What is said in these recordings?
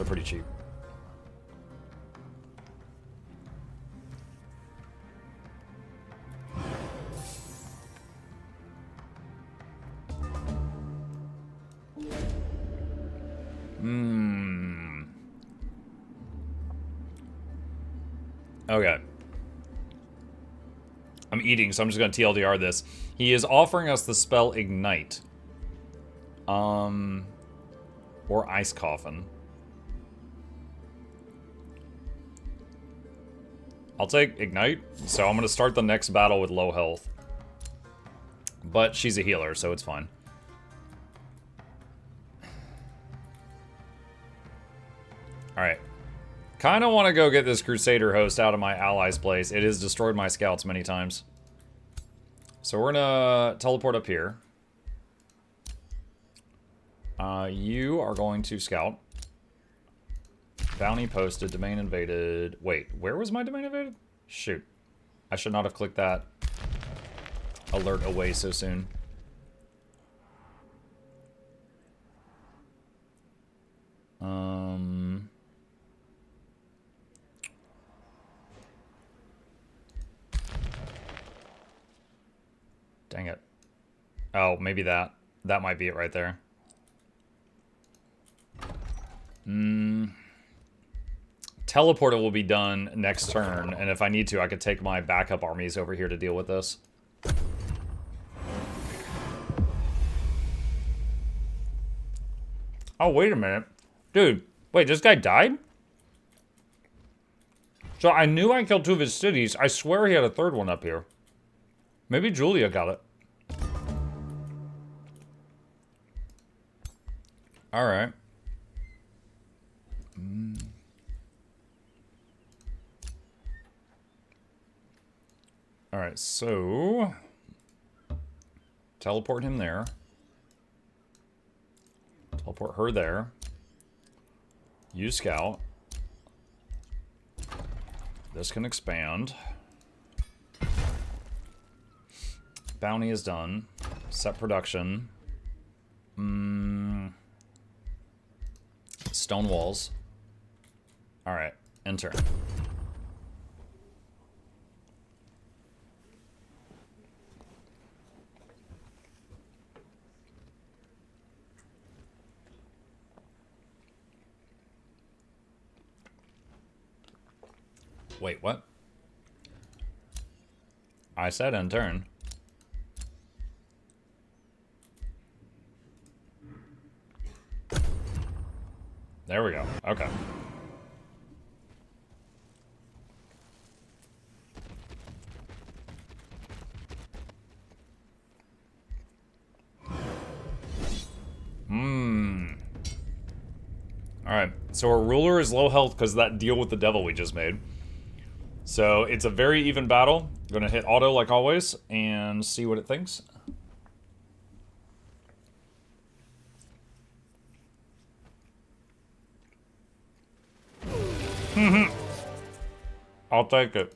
They're pretty cheap. Okay. I'm eating, so I'm just going to TLDR this. He is offering us the spell Ignite. Or Ice Coffin. I'll take Ignite, so I'm going to start the next battle with low health. But she's a healer, so it's fine. Alright. Kind of want to go get this Crusader host out of my ally's place. It has destroyed my scouts many times. So we're going to teleport up here. You are going to scout. Bounty posted, domain invaded. Wait, where was my domain invaded? Shoot. I should not have clicked that alert away so soon. Dang it. Oh, maybe that. That might be it right there. Teleporter will be done next turn, and if I need to, I could take my backup armies over here to deal with this. Oh, wait a minute. Dude, wait, this guy died? So I knew I killed 2 of his cities. I swear he had a 3rd one up here. Maybe Julia got it. Alright. Alright, so... teleport him there. Teleport her there. Use scout. This can expand. Bounty is done. Set production. Stone walls. Alright, enter. Wait, what? I said end turn. There we go. Okay. Alright, so our ruler is low health because of that deal with the devil we just made. So it's a very even battle. Gonna hit auto like always and see what it thinks. I'll take it.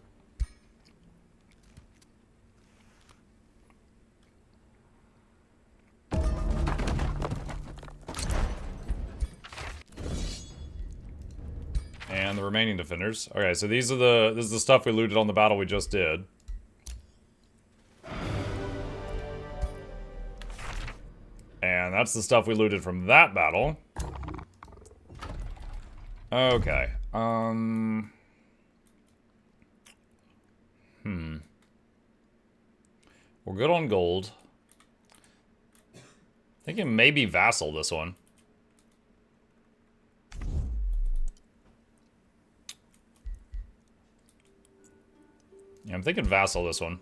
And the remaining defenders. Okay, so this is the stuff we looted on the battle we just did. And that's the stuff we looted from that battle. Okay. We're good on gold. Thinking maybe vassal this one. Yeah, I'm thinking vassal this one.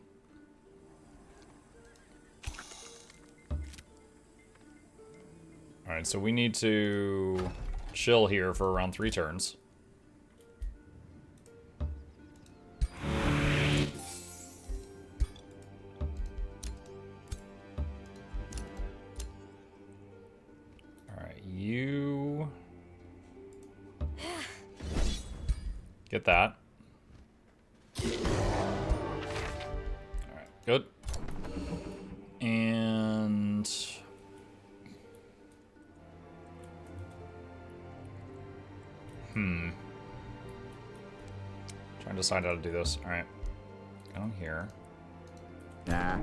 Alright, so we need to chill here for around 3 turns. Alright, you... get that. Alright, good. And... Trying to decide how to do this. Alright. Down here. Nah.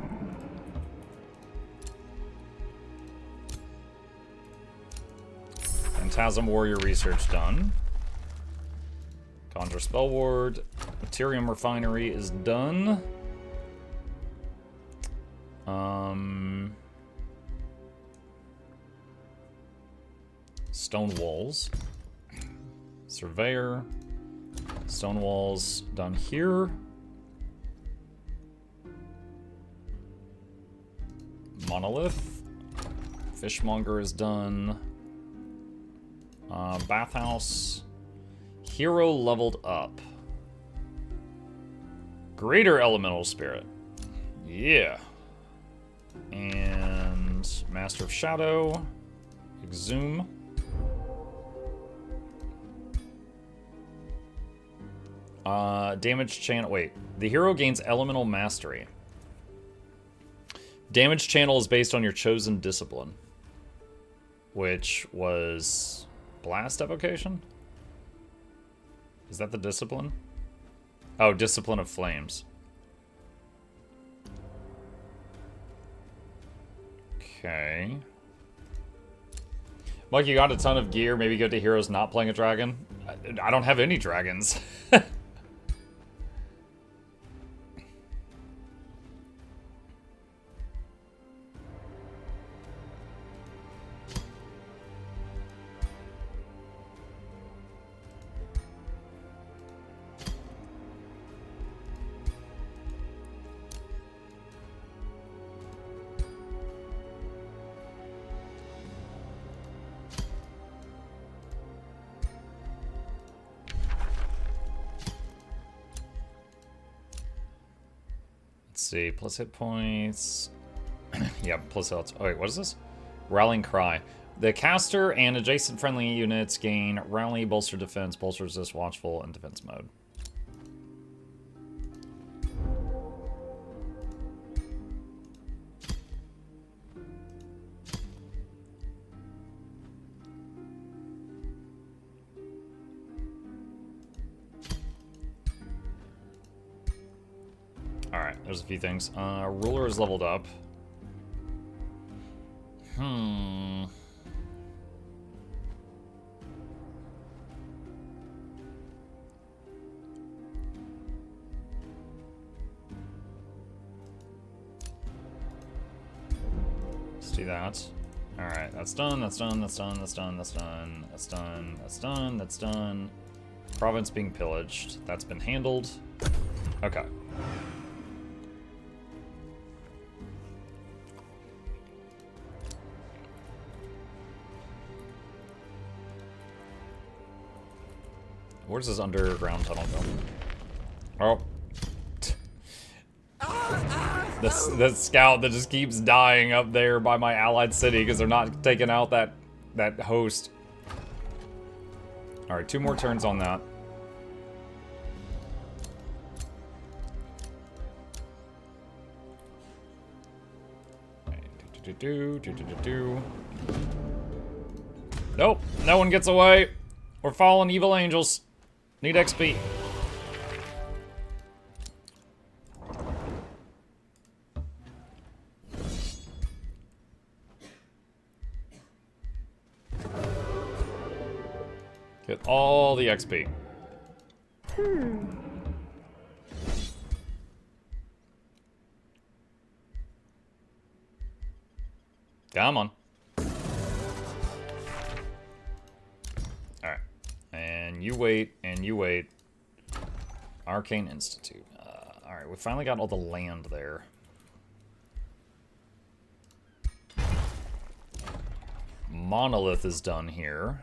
Phantasm Warrior research done. Conjure Spell Ward. Materium Refinery is done. Stone Walls. Surveyor. Stone Walls done here. Monolith. Fishmonger is done. Bathhouse. Hero leveled up. Greater Elemental Spirit. Yeah. And Master of Shadow. Exhume. Damage channel. Wait. The hero gains Elemental Mastery. Damage channel is based on your chosen discipline. Which was Blast Evocation? Is that the discipline? Oh, Discipline of Flames. Okay. Mike, you got a ton of gear. Maybe go to heroes not playing a dragon. I don't have any dragons. See, plus hit points. Yeah, plus health. Oh, wait, what is this? Rallying Cry. The caster and adjacent friendly units gain Rally, Bolster Defense, Bolster Resist, Watchful, and Defense Mode. Alright, there's a few things. Ruler is leveled up. Let's do that. Alright, that's done, that's done, that's done, that's done, that's done, that's done, that's done, that's done. Province being pillaged. That's been handled. Okay. Where's this underground tunnel go? Oh. The scout that just keeps dying up there by my allied city because they're not taking out that host. Alright, 2 more turns on that. Nope, no one gets away. We're fallen evil angels. Need XP. Get all the XP. Come on. Alright. And you wait, and you wait. Arcane Institute. Alright, we finally got all the land there. Monolith is done here.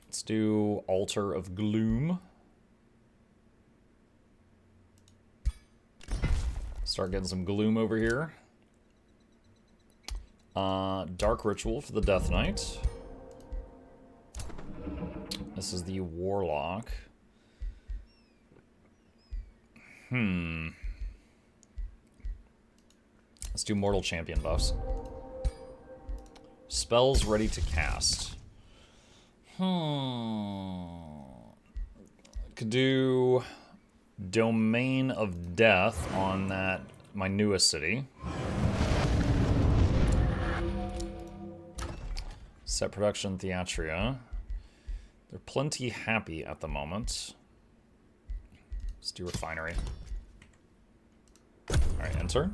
Let's do Altar of Gloom. Start getting some gloom over here. Dark Ritual for the Death Knight. This is the Warlock. Let's do Mortal Champion buffs. Spells ready to cast. Could do Domain of Death on that, my newest city. Set production Theatria. They're plenty happy at the moment. Let's do refinery. Alright, enter.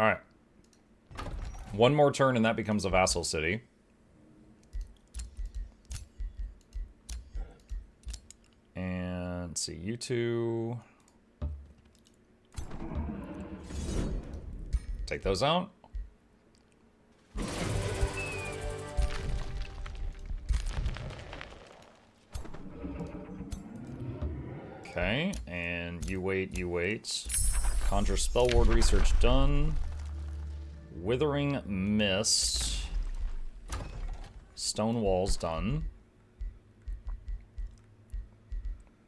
Alright. One more turn and that becomes a vassal city. And let's see, you two. Take those out. Okay, and you wait, you wait. Conjure Spell Ward research done. Withering Mist. Stone Walls done.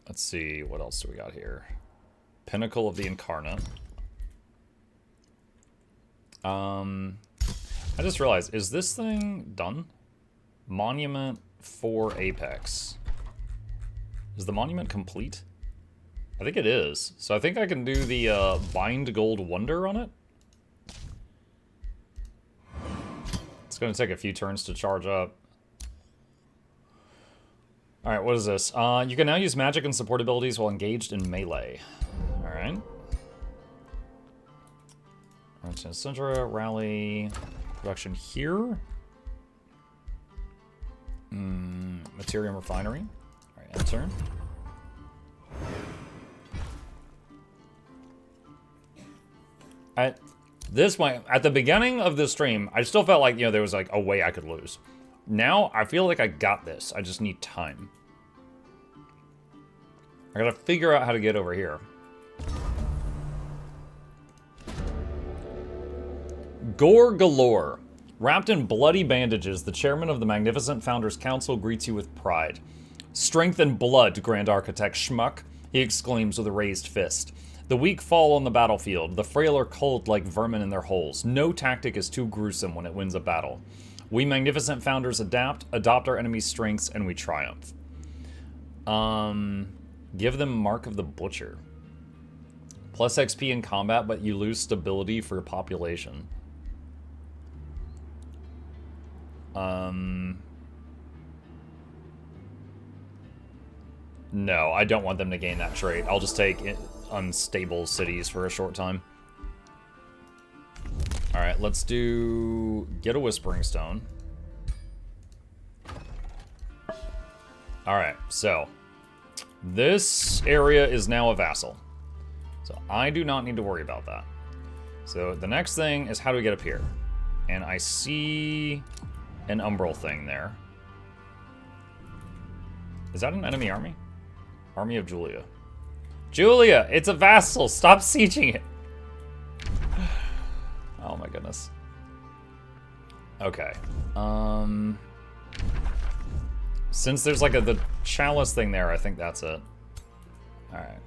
Let's see, what else do we got here? Pinnacle of the Incarnate. I just realized, is this thing done? Monument for Apex. Is the monument complete? I think it is. So I think I can do the Bind Gold Wonder on it. It's going to take a few turns to charge up. Alright, what is this? You can now use magic and support abilities while engaged in melee. Alright. Syndra, rally, production here. Materium refinery. Alright, enter. At this point, at the beginning of this stream, I still felt like, you know, there was like a way I could lose. Now, I feel like I got this. I just need time. I gotta figure out how to get over here. Gore galore. Wrapped in bloody bandages, the chairman of the Magnificent Founders Council greets you with pride. Strength and blood, Grand Architect Schmuck, he exclaims with a raised fist. The weak fall on the battlefield, the frail are culled like vermin in their holes. No tactic is too gruesome when it wins a battle. We Magnificent Founders adopt our enemy's strengths, and we triumph. Give them Mark of the Butcher. Plus XP in combat, but you lose stability for population. No, I don't want them to gain that trait. I'll just take unstable cities for a short time. Alright, let's get a Whispering Stone. Alright, so this area is now a vassal. So I do not need to worry about that. So the next thing is how do we get up here? And I see an Umbral thing there. Is that an enemy army? Army of Julia. Julia, it's a vassal. Stop sieging it. Oh my goodness. Okay. Since there's like the chalice thing there, I think that's it. Alright.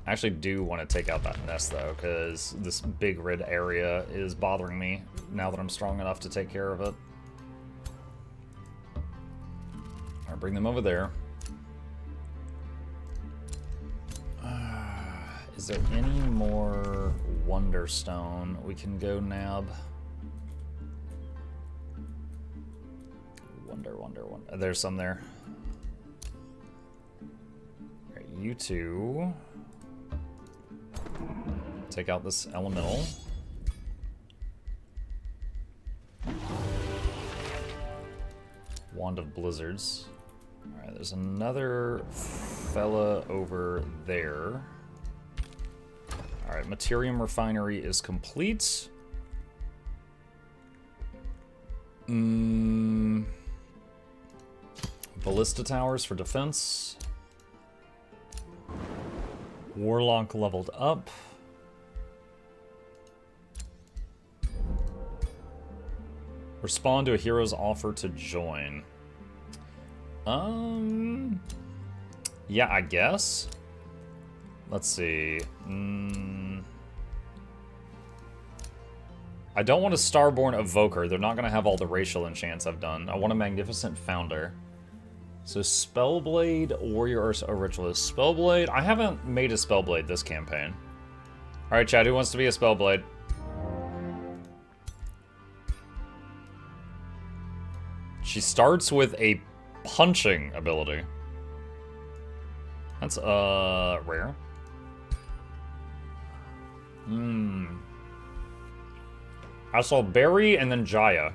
I actually do want to take out that nest though, because this big red area is bothering me now that I'm strong enough to take care of it. I'll bring them over there. Is there any more Wonderstone we can go nab? Wonder. There's some there. Alright, you two. Take out this elemental. Wand of Blizzards. Alright, there's another fella over there. Alright, Materium Refinery is complete. Ballista Towers for defense. Warlock leveled up. Respond to a hero's offer to join. Yeah, I guess. Let's see. I don't want a Starborn Evoker. They're not going to have all the racial enchants I've done. I want a Magnificent Founder. So Spellblade, Warrior, or a Ritualist. Spellblade? I haven't made a Spellblade this campaign. Alright, Chad, who wants to be a Spellblade? She starts with a punching ability. That's, rare. I saw Barry and then Jaya.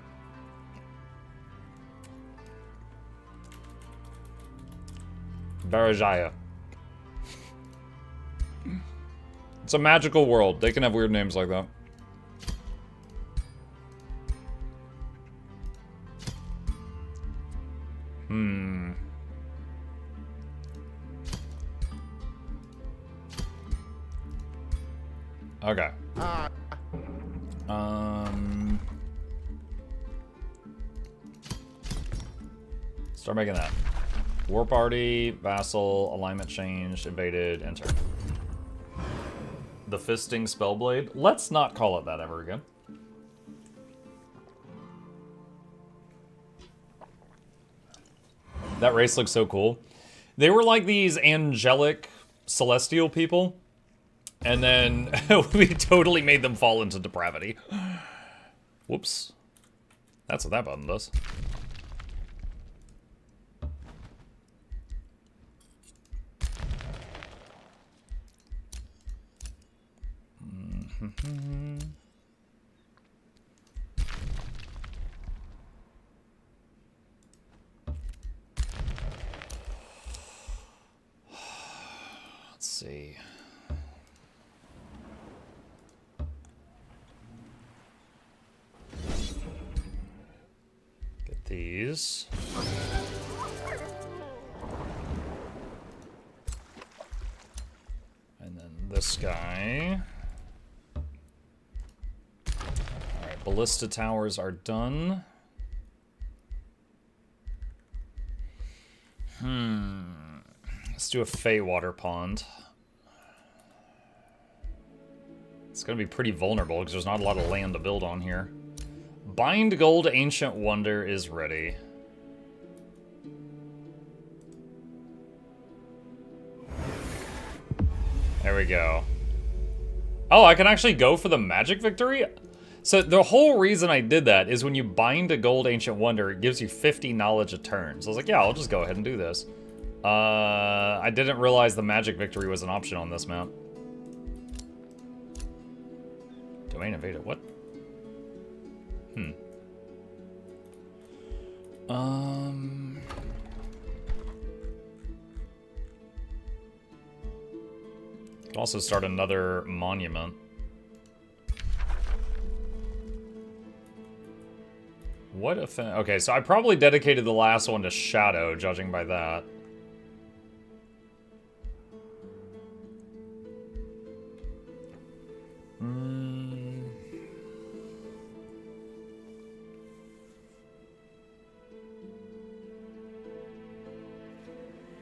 Barry Jaya. It's a magical world. They can have weird names like that. Okay. Start making that. War Party, Vassal, Alignment Change, Invaded, Enter. The Fisting Spellblade. Let's not call it that ever again. That race looks so cool. They were like these angelic celestial people. And then we totally made them fall into depravity. Whoops. That's what that button does. Let's see. Get these. And then this guy. Alright, Ballista Towers are done. Let's do a Fey Water Pond. It's gonna be pretty vulnerable because there's not a lot of land to build on here. Bind Gold Ancient Wonder is ready. There we go. Oh, I can actually go for the magic victory? So the whole reason I did that is when you bind a Gold Ancient Wonder, it gives you 50 knowledge a turn. So I was like, yeah, I'll just go ahead and do this. I didn't realize the magic victory was an option on this map. Domain invaded, what? Could also start another monument. What if... Okay, so I probably dedicated the last one to Shadow, judging by that.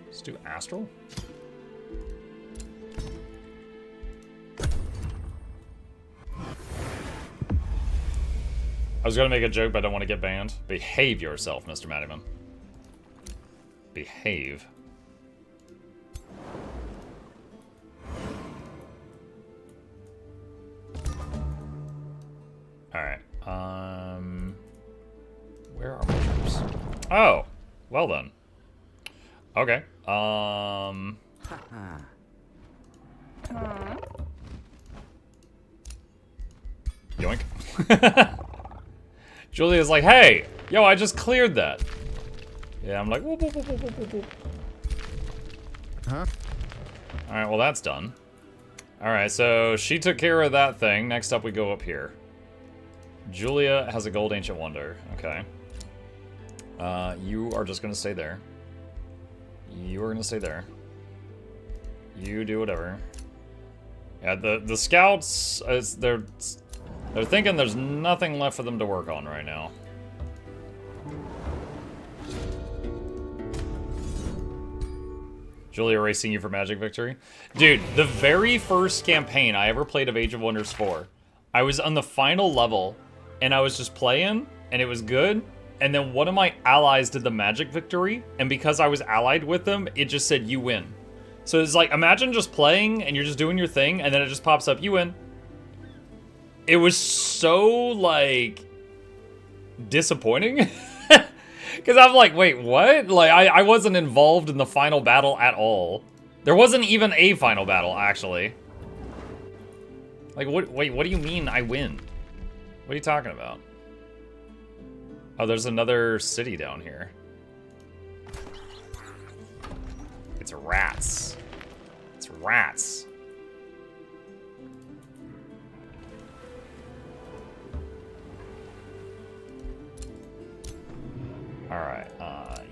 Let's do Astral. I was gonna make a joke, but I don't want to get banned. Behave yourself, Mr. Madiman. Behave. Alright, where are my troops? Oh, well then. Okay, yoink. Julia's like, hey, yo, I just cleared that. Yeah, I'm like, whoop, whoop, whoop, whoop, whoop, whoop. Huh? Alright, well, that's done. Alright, so she took care of that thing. Next up, we go up here. Julia has a Gold Ancient Wonder. Okay. You are just gonna stay there. You are gonna stay there. You do whatever. Yeah, the scouts, they're thinking there's nothing left for them to work on right now. Julia racing you for Magic Victory. Dude, the very first campaign I ever played of Age of Wonders 4, I was on the final level, and I was just playing, and it was good, and then one of my allies did the Magic Victory, and because I was allied with them, it just said, you win. So it's like, imagine just playing, and you're just doing your thing, and then it just pops up, you win. It was so, like, disappointing. Because I'm like, wait, what? Like, I wasn't involved in the final battle at all. There wasn't even a final battle, actually. Like, wait, what do you mean I win? What are you talking about? Oh, there's another city down here. It's rats. It's rats. Alright,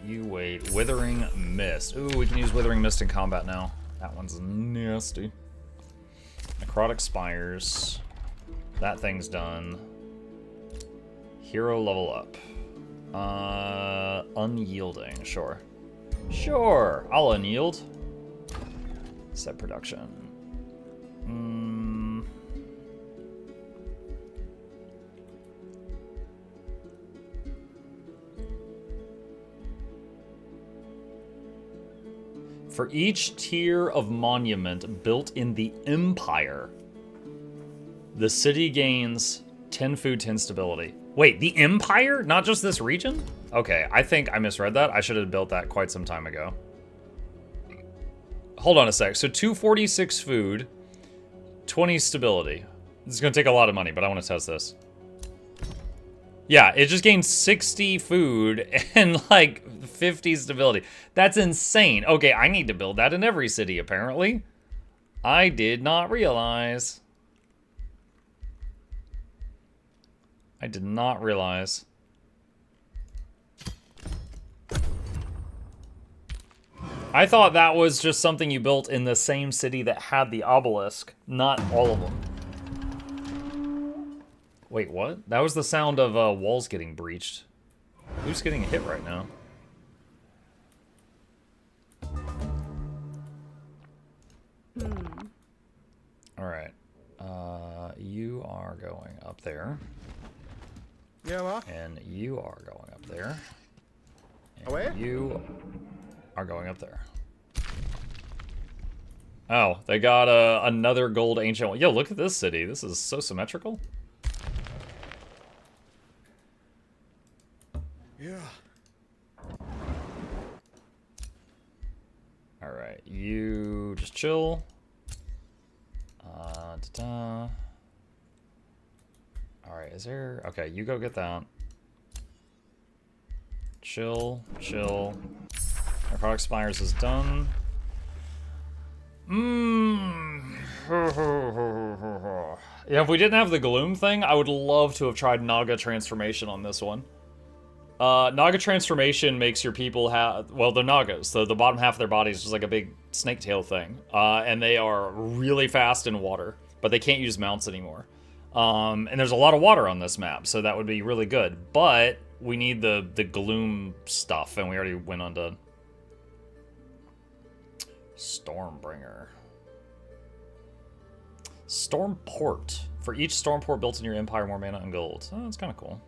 you wait. Withering Mist. Ooh, we can use Withering Mist in combat now. That one's nasty. Necrotic Spires. That thing's done. Hero level up. Unyielding, sure. Sure, I'll unyield. Set production. For each tier of monument built in the Empire, the city gains 10 food, 10 stability. Wait, the Empire? Not just this region? Okay, I think I misread that. I should have built that quite some time ago. Hold on a sec. So 246 food, 20 stability. This is going to take a lot of money, but I want to test this. Yeah, it just gained 60 food and like 50 stability. That's insane. Okay, I need to build that in every city, apparently. I did not realize. I did not realize. I thought that was just something you built in the same city that had the obelisk, not all of them. Wait, what? That was the sound of walls getting breached. Who's getting hit right now? Alright. You are going up there. Yeah, and you are going up there. And Away? you are going up there. Oh, they got another gold ancient one. Yo, look at this city. This is so symmetrical. Yeah. Alright, you just chill. Alright, is there... Okay, you go get that. Chill, chill. Necrotic Spires is done. Yeah, if we didn't have the Gloom thing, I would love to have tried Naga Transformation on this one. Naga Transformation makes your people have... Well, they're Nagas, so the bottom half of their body is just like a big snake tail thing. And they are really fast in water, but they can't use mounts anymore. And there's a lot of water on this map, so that would be really good. But we need the Gloom stuff, and we already went on to... Stormbringer. Stormport. For each Stormport built in your empire, more mana and gold. Oh, that's kind of cool.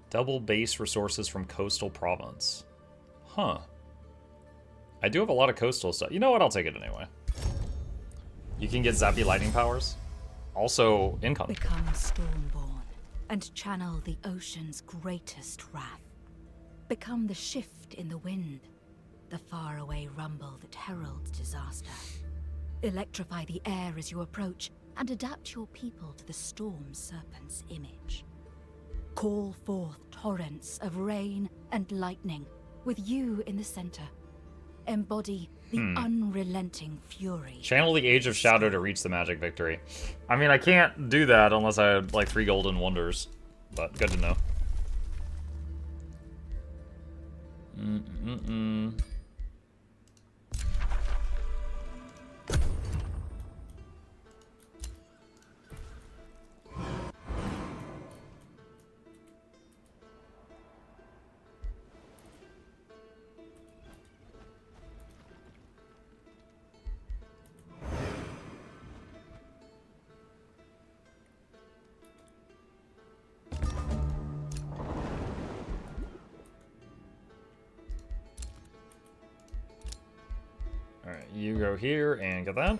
Double base resources from coastal province. Huh. I do have a lot of coastal stuff. You know what? I'll take it anyway. You can get zappy lightning powers. Also, income. Become Stormborn and channel the ocean's greatest wrath. Become the shift in the wind, the faraway rumble that heralds disaster. Electrify the air as you approach and adapt your people to the storm serpent's image. Call forth torrents of rain and lightning, with you in the center. Embody the unrelenting fury. Channel the Age of Shadow to reach the magic victory. I mean, I can't do that unless I had like 3 golden wonders, but good to know. you go here and get that.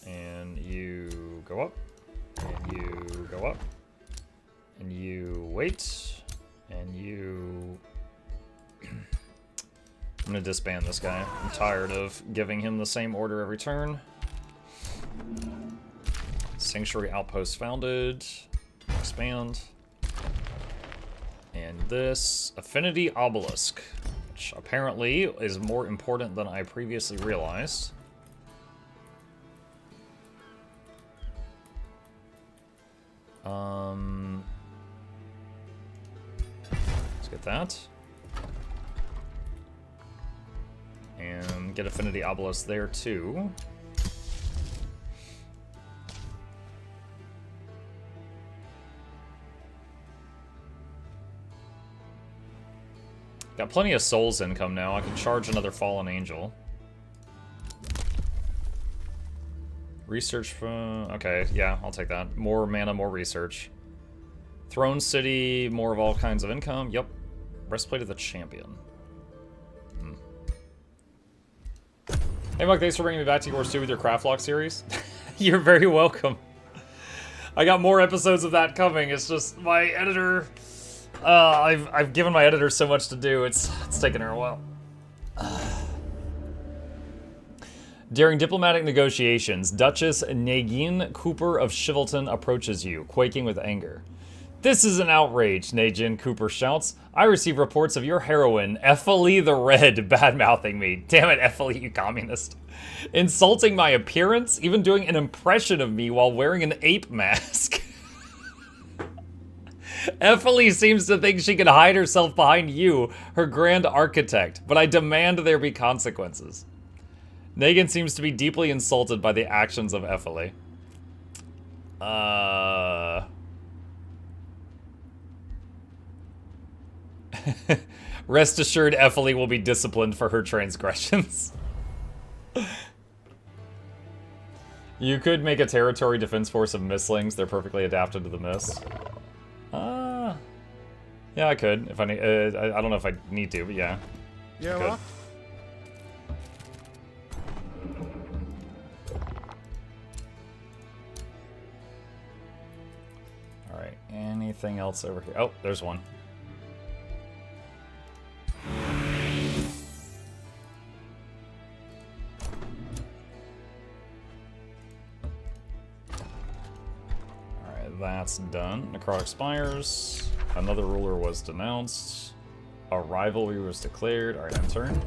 And you go up. And you go up. And you wait. And you... I'm gonna disband this guy. I'm tired of giving him the same order every turn. Sanctuary Outpost founded. Expand. And this Affinity Obelisk, which apparently is more important than I previously realized. Let's get that. And get Affinity Obelisk there too. Got plenty of souls income now. I can charge another Fallen Angel. Research from... Okay, yeah, I'll take that. More mana, more research. Throne City, more of all kinds of income. Yep. Breastplate of the Champion. Hey, Mike, thanks for bringing me back to Yours 2 with your Craftlock series. You're very welcome. I got more episodes of that coming. It's just my editor... I've given my editor so much to do, it's taken her a while. During diplomatic negotiations, Duchess Nagin Cooper of Shivelton approaches you, quaking with anger. This is an outrage, Nagin, Cooper shouts. I receive reports of your heroine, Ephalie the Red, bad-mouthing me. Damn it, Ephalie, you communist. Insulting my appearance, even doing an impression of me while wearing an ape mask. Ephalie seems to think she can hide herself behind you, her grand architect, but I demand there be consequences. Negan seems to be deeply insulted by the actions of Ephalie. Rest assured, Ephalie will be disciplined for her transgressions. You could make a territory defense force of mistlings. They're perfectly adapted to the mist. Yeah, I could if I need. I don't know if I need to, but yeah. Yeah, what? All right. Anything else over here? Oh, there's one. All right, that's done. Necrotic Spires. Another ruler was denounced. A rivalry was declared. Alright, end turn.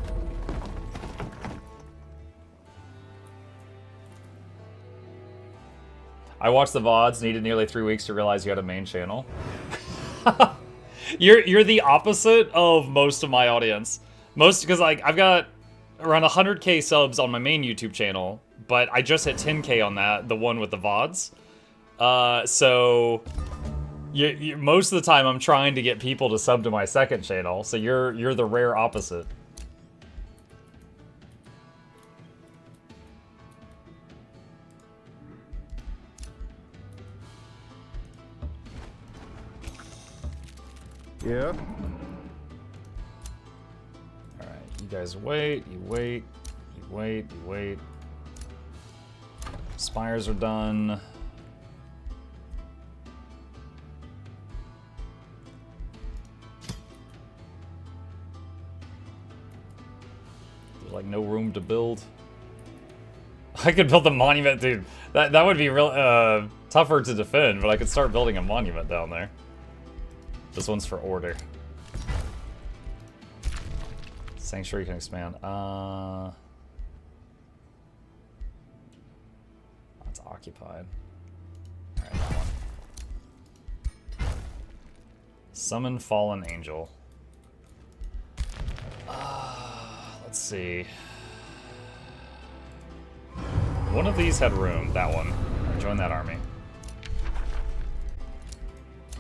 I watched the VODs, needed nearly 3 weeks to realize you had a main channel. You're the opposite of most of my audience. Because like I've got around 100k subs on my main YouTube channel, but I just hit 10k on that, the one with the VODs. So most of the time I'm trying to get people to sub to my second channel, so you're the rare opposite. Yeah. Alright, you guys wait, you wait, you wait, you wait. Spires are done. Like no room to build. I could build a monument, dude. That would be real tougher to defend, but I could start building a monument down there. This one's for order. Sanctuary can expand. That's occupied. Alright, that one. Summon Fallen Angel. Let's see. One of these had room. That one. Join that army.